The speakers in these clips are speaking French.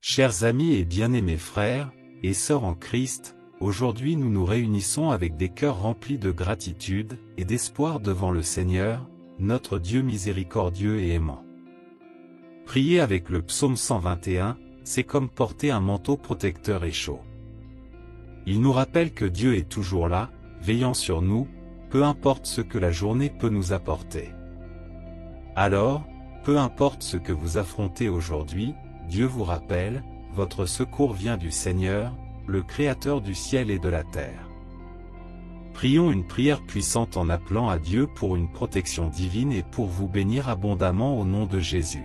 Chers amis et bien-aimés frères et sœurs en Christ, aujourd'hui nous nous réunissons avec des cœurs remplis de gratitude et d'espoir devant le Seigneur, notre Dieu miséricordieux et aimant. Prier avec le psaume 121, c'est comme porter un manteau protecteur et chaud. Il nous rappelle que Dieu est toujours là, veillant sur nous, peu importe ce que la journée peut nous apporter. Alors, peu importe ce que vous affrontez aujourd'hui, Dieu vous rappelle, votre secours vient du Seigneur, le Créateur du ciel et de la terre. Prions une prière puissante en appelant à Dieu pour une protection divine et pour vous bénir abondamment au nom de Jésus.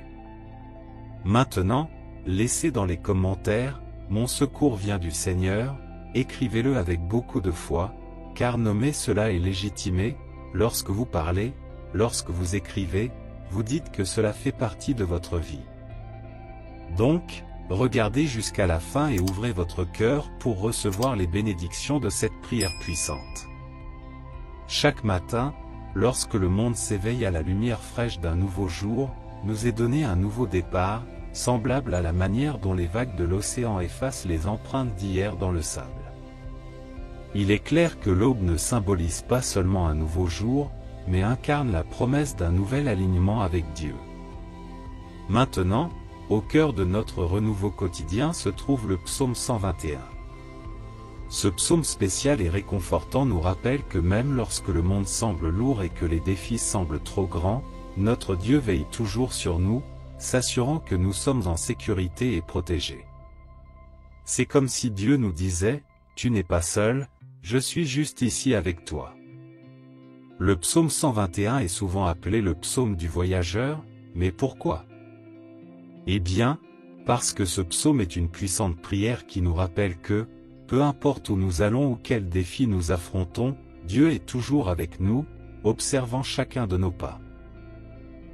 Maintenant, laissez dans les commentaires, « Mon secours vient du Seigneur », écrivez-le avec beaucoup de foi, car nommer cela est légitimé, lorsque vous parlez, lorsque vous écrivez, vous dites que cela fait partie de votre vie. Donc, regardez jusqu'à la fin et ouvrez votre cœur pour recevoir les bénédictions de cette prière puissante. Chaque matin, lorsque le monde s'éveille à la lumière fraîche d'un nouveau jour, nous est donné un nouveau départ, semblable à la manière dont les vagues de l'océan effacent les empreintes d'hier dans le sable. Il est clair que l'aube ne symbolise pas seulement un nouveau jour, mais incarne la promesse d'un nouvel alignement avec Dieu. Maintenant, au cœur de notre renouveau quotidien se trouve le psaume 121. Ce psaume spécial et réconfortant nous rappelle que même lorsque le monde semble lourd et que les défis semblent trop grands, notre Dieu veille toujours sur nous, s'assurant que nous sommes en sécurité et protégés. C'est comme si Dieu nous disait, « Tu n'es pas seul, je suis juste ici avec toi. » Le psaume 121 est souvent appelé le psaume du voyageur, mais pourquoi? Eh bien, parce que ce psaume est une puissante prière qui nous rappelle que, peu importe où nous allons ou quels défis nous affrontons, Dieu est toujours avec nous, observant chacun de nos pas.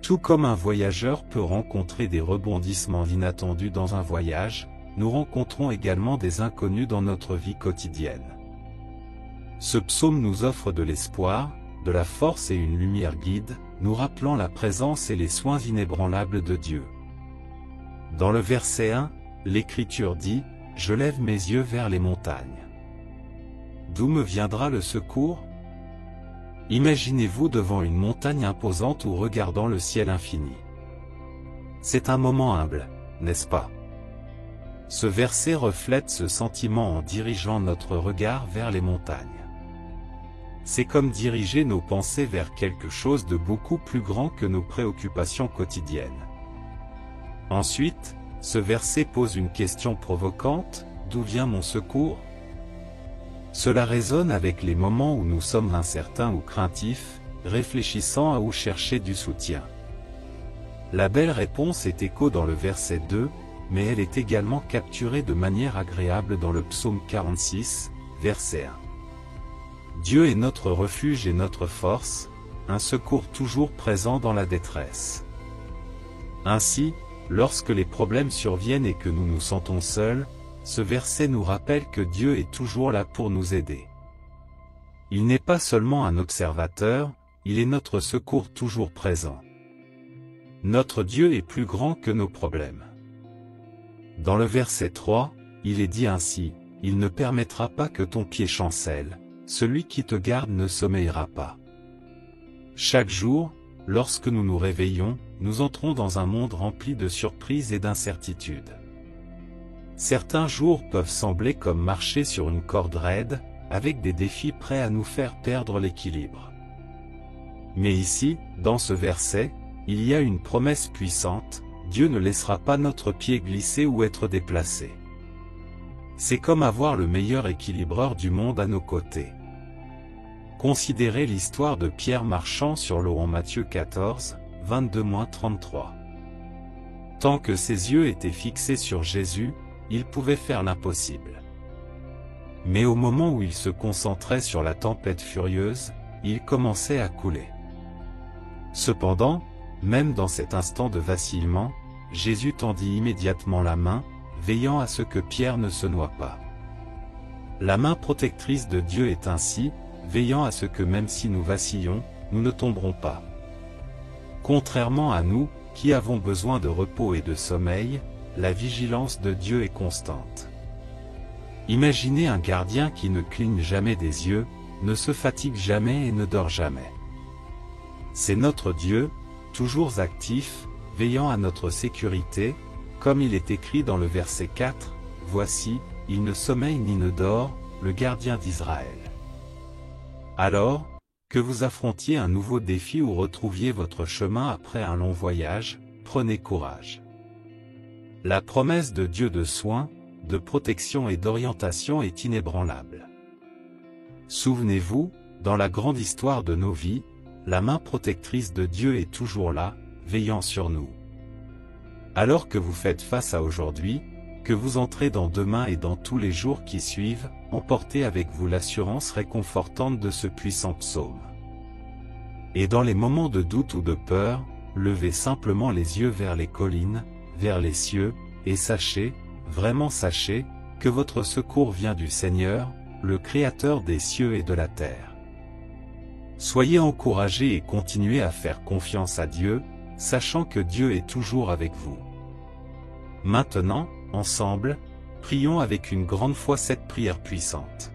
Tout comme un voyageur peut rencontrer des rebondissements inattendus dans un voyage, nous rencontrons également des inconnus dans notre vie quotidienne. Ce psaume nous offre de l'espoir, de la force et une lumière guide, nous rappelant la présence et les soins inébranlables de Dieu. Dans le verset 1, l'Écriture dit, « Je lève mes yeux vers les montagnes. D'où me viendra le secours ?» Imaginez-vous devant une montagne imposante ou regardant le ciel infini. C'est un moment humble, n'est-ce pas? Ce verset reflète ce sentiment en dirigeant notre regard vers les montagnes. C'est comme diriger nos pensées vers quelque chose de beaucoup plus grand que nos préoccupations quotidiennes. Ensuite, ce verset pose une question provocante, « D'où vient mon secours ?» Cela résonne avec les moments où nous sommes incertains ou craintifs, réfléchissant à où chercher du soutien. La belle réponse est écho dans le verset 2, mais elle est également capturée de manière agréable dans le psaume 46, verset 1. Dieu est notre refuge et notre force, un secours toujours présent dans la détresse. Ainsi, lorsque les problèmes surviennent et que nous nous sentons seuls, ce verset nous rappelle que Dieu est toujours là pour nous aider. Il n'est pas seulement un observateur, il est notre secours toujours présent. Notre Dieu est plus grand que nos problèmes. Dans le verset 3, il est dit ainsi, « Il ne permettra pas que ton pied chancelle, celui qui te garde ne sommeillera pas. » Chaque jour, lorsque nous nous réveillons, nous entrons dans un monde rempli de surprises et d'incertitudes. Certains jours peuvent sembler comme marcher sur une corde raide, avec des défis prêts à nous faire perdre l'équilibre. Mais ici, dans ce verset, il y a une promesse puissante, Dieu ne laissera pas notre pied glisser ou être déplacé. C'est comme avoir le meilleur équilibreur du monde à nos côtés. Considérez l'histoire de Pierre marchant sur l'eau en Matthieu 14, 22-33. Tant que ses yeux étaient fixés sur Jésus, il pouvait faire l'impossible. Mais au moment où il se concentrait sur la tempête furieuse, il commençait à couler. Cependant, même dans cet instant de vacillement, Jésus tendit immédiatement la main, veillant à ce que Pierre ne se noie pas. La main protectrice de Dieu est ainsi, veillant à ce que même si nous vacillons, nous ne tomberons pas. Contrairement à nous, qui avons besoin de repos et de sommeil, la vigilance de Dieu est constante. Imaginez un gardien qui ne cligne jamais des yeux, ne se fatigue jamais et ne dort jamais. C'est notre Dieu, toujours actif, veillant à notre sécurité, comme il est écrit dans le verset 4, « Voici, il ne sommeille ni ne dort, le gardien d'Israël. » Alors, que vous affrontiez un nouveau défi ou retrouviez votre chemin après un long voyage, prenez courage. La promesse de Dieu de soins, de protection et d'orientation est inébranlable. Souvenez-vous, dans la grande histoire de nos vies, la main protectrice de Dieu est toujours là, veillant sur nous. Alors que vous faites face à aujourd'hui, que vous entrez dans demain et dans tous les jours qui suivent, emportez avec vous l'assurance réconfortante de ce puissant psaume. Et dans les moments de doute ou de peur, levez simplement les yeux vers les collines, vers les cieux, et sachez, vraiment sachez, que votre secours vient du Seigneur, le Créateur des cieux et de la terre. Soyez encouragés et continuez à faire confiance à Dieu, sachant que Dieu est toujours avec vous. Maintenant, ensemble, prions avec une grande foi cette prière puissante.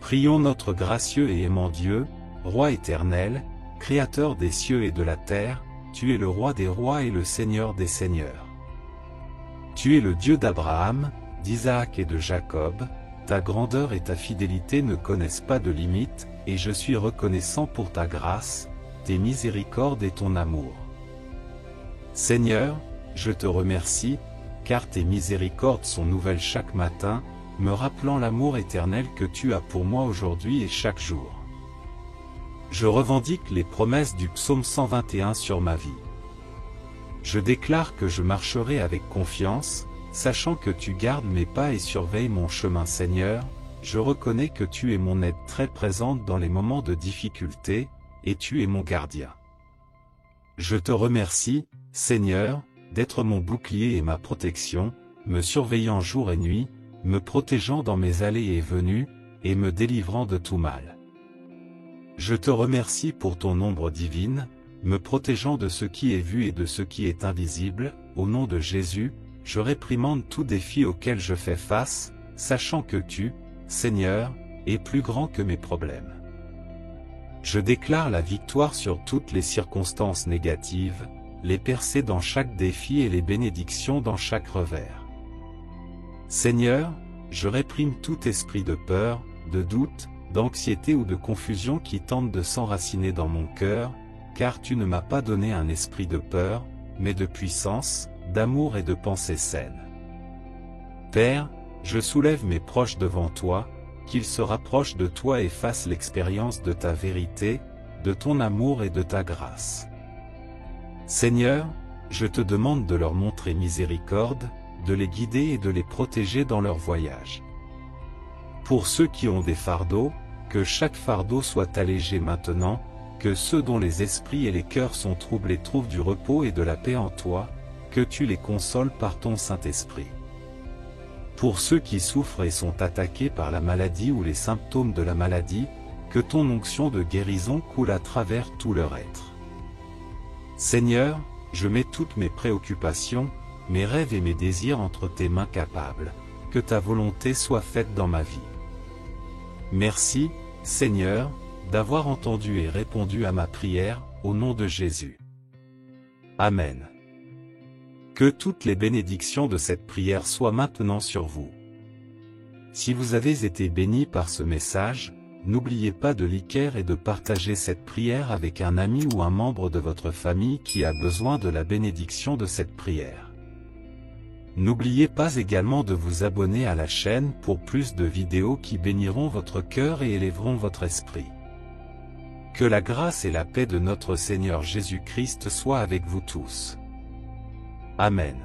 Prions notre gracieux et aimant Dieu, Roi éternel, Créateur des cieux et de la terre, tu es le Roi des rois et le Seigneur des seigneurs. Tu es le Dieu d'Abraham, d'Isaac et de Jacob, ta grandeur et ta fidélité ne connaissent pas de limite, et je suis reconnaissant pour ta grâce, tes miséricordes et ton amour. Seigneur, je te remercie, car tes miséricordes sont nouvelles chaque matin, me rappelant l'amour éternel que tu as pour moi aujourd'hui et chaque jour. Je revendique les promesses du psaume 121 sur ma vie. Je déclare que je marcherai avec confiance, sachant que tu gardes mes pas et surveilles mon chemin. Seigneur, je reconnais que tu es mon aide très présente dans les moments de difficulté, et tu es mon gardien. Je te remercie, Seigneur, d'être mon bouclier et ma protection, me surveillant jour et nuit, me protégeant dans mes allées et venues, et me délivrant de tout mal. Je te remercie pour ton ombre divine, me protégeant de ce qui est vu et de ce qui est invisible. Au nom de Jésus, je réprimande tout défi auquel je fais face, sachant que tu, Seigneur, es plus grand que mes problèmes. Je déclare la victoire sur toutes les circonstances négatives, les percées dans chaque défi et les bénédictions dans chaque revers. Seigneur, je réprime tout esprit de peur, de doute, d'anxiété ou de confusion qui tente de s'enraciner dans mon cœur, car tu ne m'as pas donné un esprit de peur, mais de puissance, d'amour et de pensée saine. Père, je soulève mes proches devant toi, qu'ils se rapprochent de toi et fassent l'expérience de ta vérité, de ton amour et de ta grâce. Seigneur, je te demande de leur montrer miséricorde, de les guider et de les protéger dans leur voyage. Pour ceux qui ont des fardeaux, que chaque fardeau soit allégé maintenant, que ceux dont les esprits et les cœurs sont troublés trouvent du repos et de la paix en toi, que tu les consoles par ton Saint-Esprit. Pour ceux qui souffrent et sont attaqués par la maladie ou les symptômes de la maladie, que ton onction de guérison coule à travers tout leur être. Seigneur, je mets toutes mes préoccupations, mes rêves et mes désirs entre tes mains capables, que ta volonté soit faite dans ma vie. Merci, Seigneur, d'avoir entendu et répondu à ma prière, au nom de Jésus. Amen. Que toutes les bénédictions de cette prière soient maintenant sur vous. Si vous avez été bénis par ce message, n'oubliez pas de liker et de partager cette prière avec un ami ou un membre de votre famille qui a besoin de la bénédiction de cette prière. N'oubliez pas également de vous abonner à la chaîne pour plus de vidéos qui béniront votre cœur et élèveront votre esprit. Que la grâce et la paix de notre Seigneur Jésus-Christ soient avec vous tous. Amen.